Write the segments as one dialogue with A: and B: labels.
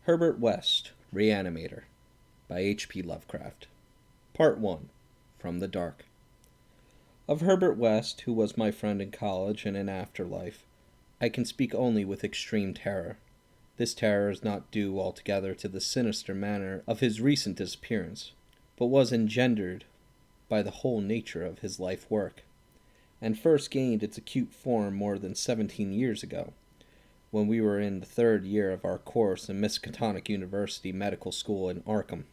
A: Herbert West, Reanimator, by H.P. Lovecraft. Part 1. From the Dark. Of Herbert West, who was my friend in college and in afterlife, I can speak only with extreme terror. This terror is not due altogether to the sinister manner of his recent disappearance, but was engendered by the whole nature of his life work, and first gained its acute form more than 17 years ago, when we were in the third year of our course in Miskatonic University Medical School in Arkham.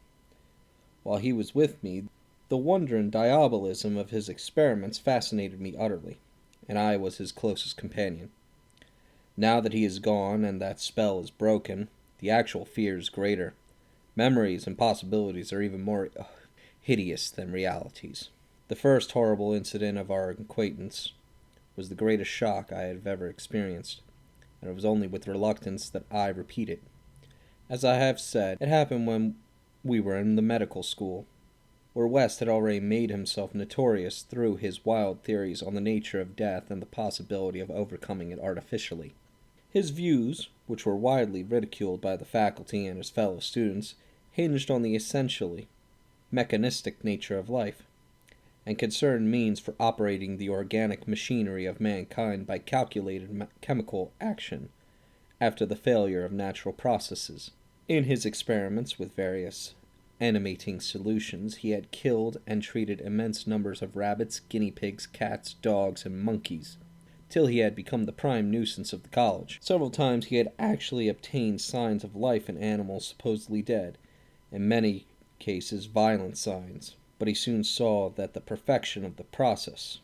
A: While he was with me, the wonder and diabolism of his experiments fascinated me utterly, and I was his closest companion. Now that he is gone and that spell is broken, the actual fear is greater. Memories and possibilities are even more hideous than realities. The first horrible incident of our acquaintance was the greatest shock I have ever experienced, and it was only with reluctance that I repeat it. As I have said, it happened when we were in the medical school, where West had already made himself notorious through his wild theories on the nature of death and the possibility of overcoming it artificially. His views, which were widely ridiculed by the faculty and his fellow students, hinged on the essentially mechanistic nature of life, and concerned means for operating the organic machinery of mankind by calculated chemical action after the failure of natural processes. In his experiments with various animating solutions, he had killed and treated immense numbers of rabbits, guinea pigs, cats, dogs, and monkeys, till he had become the prime nuisance of the college. Several times he had actually obtained signs of life in animals supposedly dead, in many cases violent signs, but he soon saw that the perfection of the process,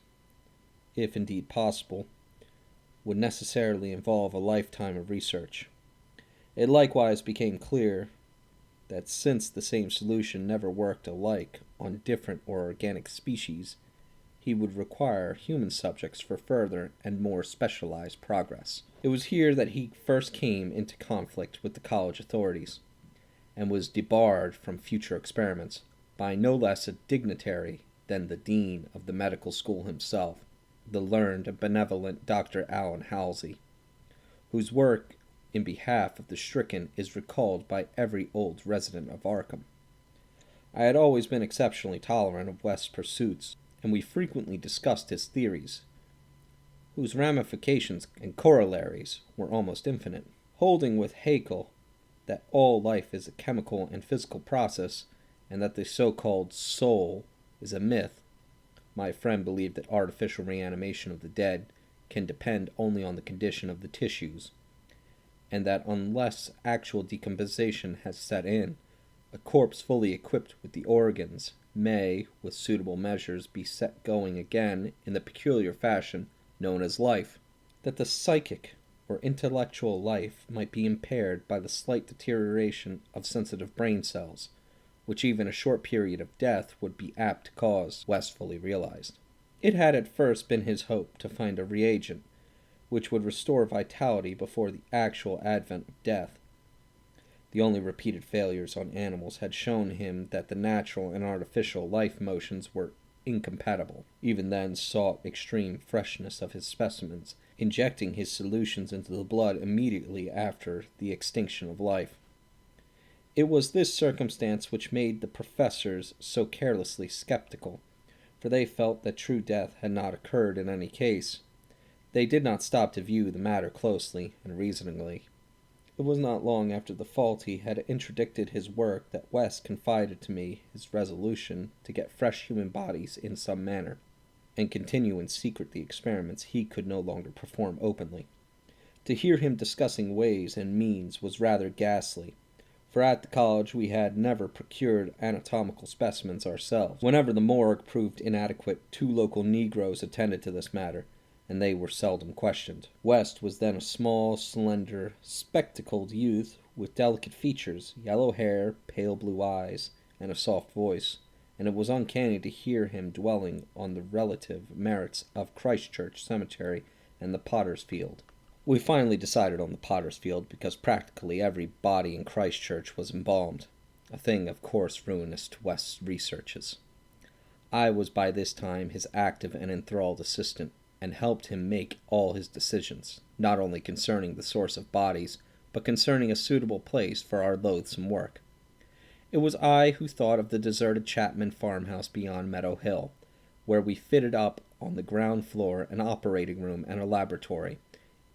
A: if indeed possible, would necessarily involve a lifetime of research. It likewise became clear that since the same solution never worked alike on different or organic species, he would require human subjects for further and more specialized progress. It was here that he first came into conflict with the college authorities, and was debarred from future experiments by no less a dignitary than the dean of the medical school himself, the learned and benevolent Dr. Allen Halsey, whose work in behalf of the stricken is recalled by every old resident of Arkham. I had always been exceptionally tolerant of West's pursuits, and we frequently discussed his theories, whose ramifications and corollaries were almost infinite. Holding with Haeckel that all life is a chemical and physical process, and that the so-called soul is a myth, my friend believed that artificial reanimation of the dead can depend only on the condition of the tissues, and that unless actual decomposition has set in, a corpse fully equipped with the organs may, with suitable measures, be set going again in the peculiar fashion known as life. That the psychic or intellectual life might be impaired by the slight deterioration of sensitive brain cells, which even a short period of death would be apt to cause, West fully realized. It had at first been his hope to find a reagent which would restore vitality before the actual advent of death. The only repeated failures on animals had shown him that the natural and artificial life motions were incompatible. Even then sought extreme freshness of his specimens, injecting his solutions into the blood immediately after the extinction of life. It was this circumstance which made the professors so carelessly skeptical, for they felt that true death had not occurred in any case. They did not stop to view the matter closely and reasoningly. It was not long after the faulty had interdicted his work that West confided to me his resolution to get fresh human bodies in some manner, and continue in secret the experiments he could no longer perform openly. To hear him discussing ways and means was rather ghastly, for at the college we had never procured anatomical specimens ourselves. Whenever the morgue proved inadequate, 2 local Negroes attended to this matter, and they were seldom questioned. West was then a small, slender, spectacled youth with delicate features, yellow hair, pale blue eyes, and a soft voice, and it was uncanny to hear him dwelling on the relative merits of Christ Church Cemetery and the Potter's Field. We finally decided on the Potter's Field because practically every body in Christ Church was embalmed, a thing of course ruinous to West's researches. I was by this time his active and enthralled assistant, and helped him make all his decisions, not only concerning the source of bodies, but concerning a suitable place for our loathsome work. It was I who thought of the deserted Chapman farmhouse beyond Meadow Hill, where we fitted up on the ground floor an operating room and a laboratory,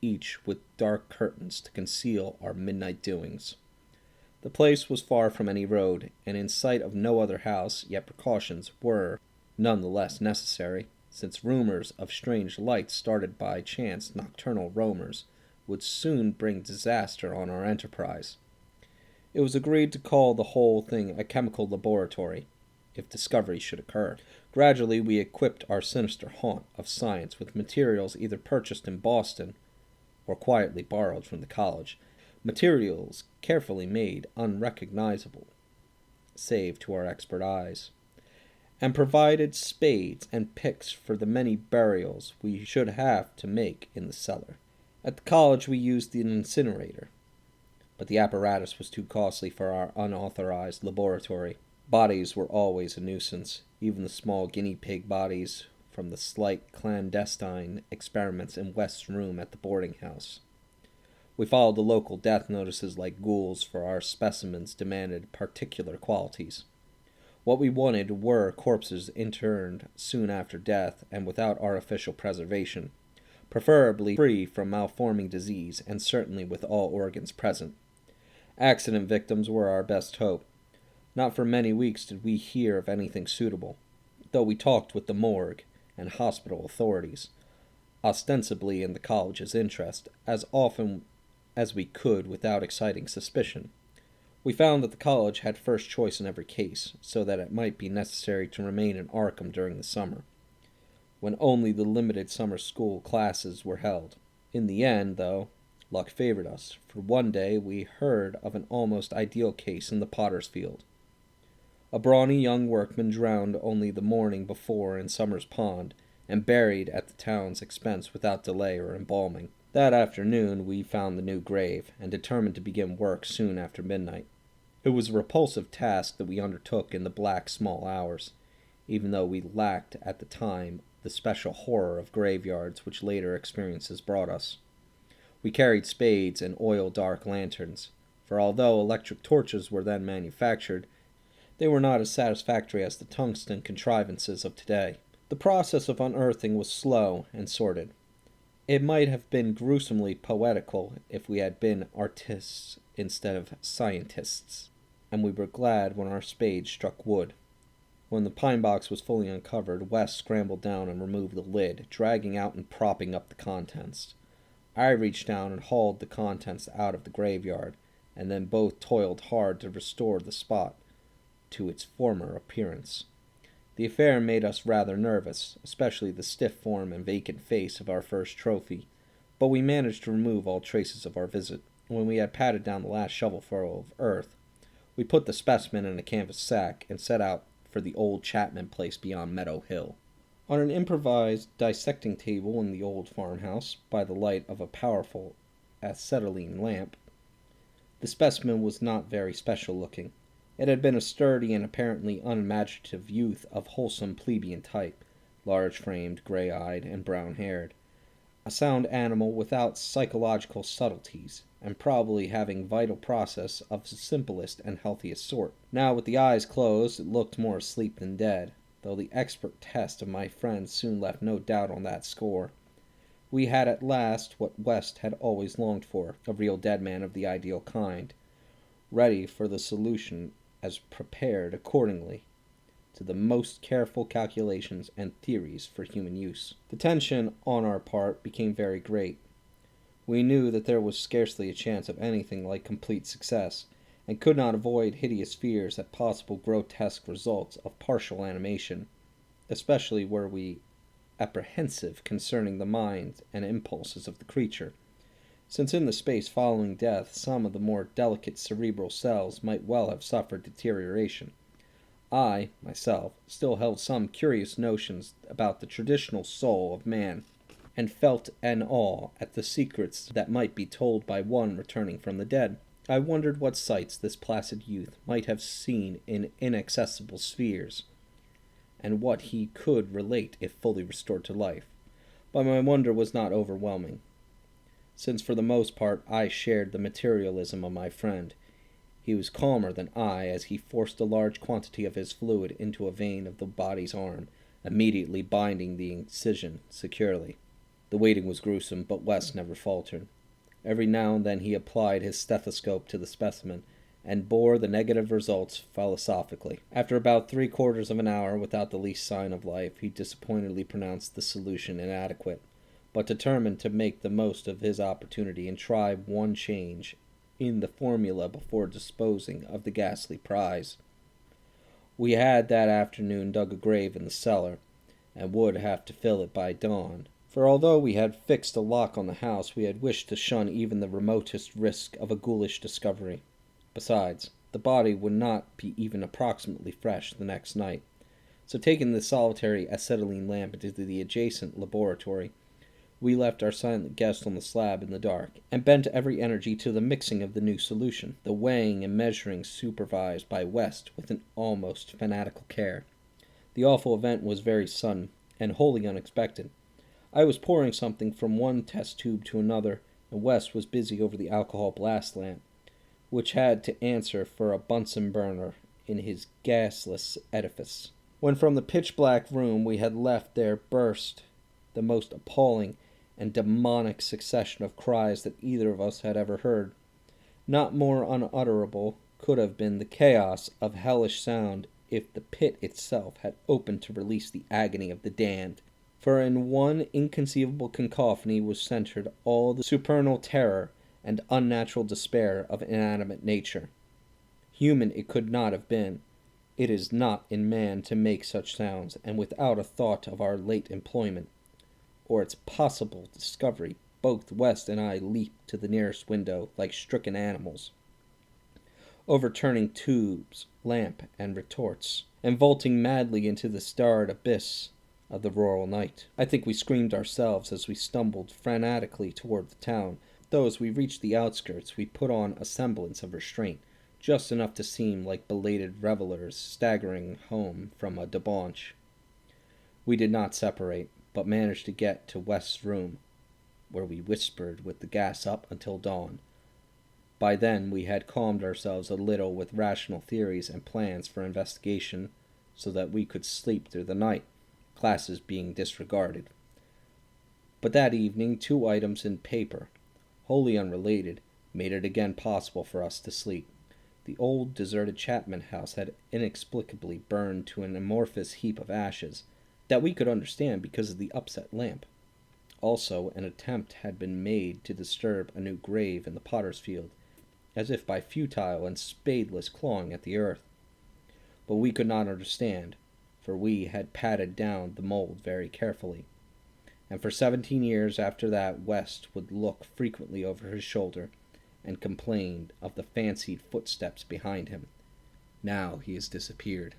A: each with dark curtains to conceal our midnight doings. The place was far from any road, and in sight of no other house, yet precautions were none the less necessary, since rumors of strange lights started by chance nocturnal roamers would soon bring disaster on our enterprise. It was agreed to call the whole thing a chemical laboratory, if discovery should occur. Gradually we equipped our sinister haunt of science with materials either purchased in Boston or quietly borrowed from the college, materials carefully made unrecognizable, save to our expert eyes, and provided spades and picks for the many burials we should have to make in the cellar. At the college we used an incinerator, but the apparatus was too costly for our unauthorized laboratory. Bodies were always a nuisance, even the small guinea pig bodies from the slight clandestine experiments in West's room at the boarding house. We followed the local death notices like ghouls, for our specimens demanded particular qualities. What we wanted were corpses interned soon after death and without artificial preservation, preferably free from malforming disease and certainly with all organs present. Accident victims were our best hope. Not for many weeks did we hear of anything suitable, though we talked with the morgue and hospital authorities, ostensibly in the college's interest, as often as we could without exciting suspicion. We found that the college had first choice in every case, so that it might be necessary to remain in Arkham during the summer, when only the limited summer school classes were held. In the end, though, luck favored us, for one day we heard of an almost ideal case in the Potter's Field. A brawny young workman drowned only the morning before in Summer's Pond, and buried at the town's expense without delay or embalming. That afternoon we found the new grave, and determined to begin work soon after midnight. It was a repulsive task that we undertook in the black small hours, even though we lacked at the time the special horror of graveyards which later experiences brought us. We carried spades and oil-dark lanterns, for although electric torches were then manufactured, they were not as satisfactory as the tungsten contrivances of today. The process of unearthing was slow and sordid. It might have been gruesomely poetical if we had been artists instead of scientists, and we were glad when our spades struck wood. When the pine box was fully uncovered, Wes scrambled down and removed the lid, dragging out and propping up the contents. I reached down and hauled the contents out of the graveyard, and then both toiled hard to restore the spot to its former appearance. The affair made us rather nervous, especially the stiff form and vacant face of our first trophy, but we managed to remove all traces of our visit. When we had patted down the last shovelful of earth, we put the specimen in a canvas sack and set out for the old Chapman place beyond Meadow Hill. On an improvised dissecting table in the old farmhouse, by the light of a powerful acetylene lamp, the specimen was not very special looking. It had been a sturdy and apparently unimaginative youth of wholesome plebeian type, large-framed, gray-eyed, and brown-haired. A sound animal without psychological subtleties, and probably having vital process of the simplest and healthiest sort. Now, with the eyes closed, it looked more asleep than dead, though the expert test of my friend soon left no doubt on that score. We had at last what West had always longed for, a real dead man of the ideal kind, ready for the solution as prepared accordingly to the most careful calculations and theories for human use. The tension on our part became very great. We knew that there was scarcely a chance of anything like complete success, and could not avoid hideous fears at possible grotesque results of partial animation. Especially were we apprehensive concerning the mind and impulses of the creature, since in the space following death some of the more delicate cerebral cells might well have suffered deterioration. I, myself, still held some curious notions about the traditional soul of man, and felt an awe at the secrets that might be told by one returning from the dead. I wondered what sights this placid youth might have seen in inaccessible spheres, and what he could relate if fully restored to life. But my wonder was not overwhelming. since for the most part I shared the materialism of my friend. He was calmer than I as he forced a large quantity of his fluid into a vein of the body's arm, immediately binding the incision securely. The waiting was gruesome, but West never faltered. Every now and then he applied his stethoscope to the specimen, and bore the negative results philosophically. After about 3/4 of an hour without the least sign of life, he disappointedly pronounced the solution inadequate, but determined to make the most of his opportunity and try one change in the formula before disposing of the ghastly prize. We had that afternoon dug a grave in the cellar, and would have to fill it by dawn, for although we had fixed a lock on the house, we had wished to shun even the remotest risk of a ghoulish discovery. Besides, the body would not be even approximately fresh the next night, so taking the solitary acetylene lamp into the adjacent laboratory, we left our silent guest on the slab in the dark, and bent every energy to the mixing of the new solution, the weighing and measuring supervised by West with an almost fanatical care. The awful event was very sudden, and wholly unexpected. I was pouring something from one test tube to another, and West was busy over the alcohol blast lamp, which had to answer for a Bunsen burner in his gasless edifice. When from the pitch-black room we had left there burst the most appalling and demonic succession of cries that either of us had ever heard. Not more unutterable could have been the chaos of hellish sound if the pit itself had opened to release the agony of the damned, for in one inconceivable cacophony was centered all the supernal terror and unnatural despair of inanimate nature. Human it could not have been. It is not in man to make such sounds, and without a thought of our late employment, or its possible discovery, both West and I leaped to the nearest window like stricken animals, overturning tubes, lamp, and retorts, and vaulting madly into the starred abyss of the rural night. I think we screamed ourselves as we stumbled frantically toward the town, though as we reached the outskirts we put on a semblance of restraint, just enough to seem like belated revelers staggering home from a debauch. We did not separate, but managed to get to West's room, where we whispered with the gas up until dawn. By then we had calmed ourselves a little with rational theories and plans for investigation, so that we could sleep through the night, classes being disregarded. But that evening 2 items in paper, wholly unrelated, made it again possible for us to sleep. The old deserted Chapman house had inexplicably burned to an amorphous heap of ashes, that we could understand because of the upset lamp. Also, an attempt had been made to disturb a new grave in the potter's field, as if by futile and spadeless clawing at the earth. But we could not understand, for we had patted down the mold very carefully. And for 17 years after that, West would look frequently over his shoulder and complained of the fancied footsteps behind him. Now he has disappeared.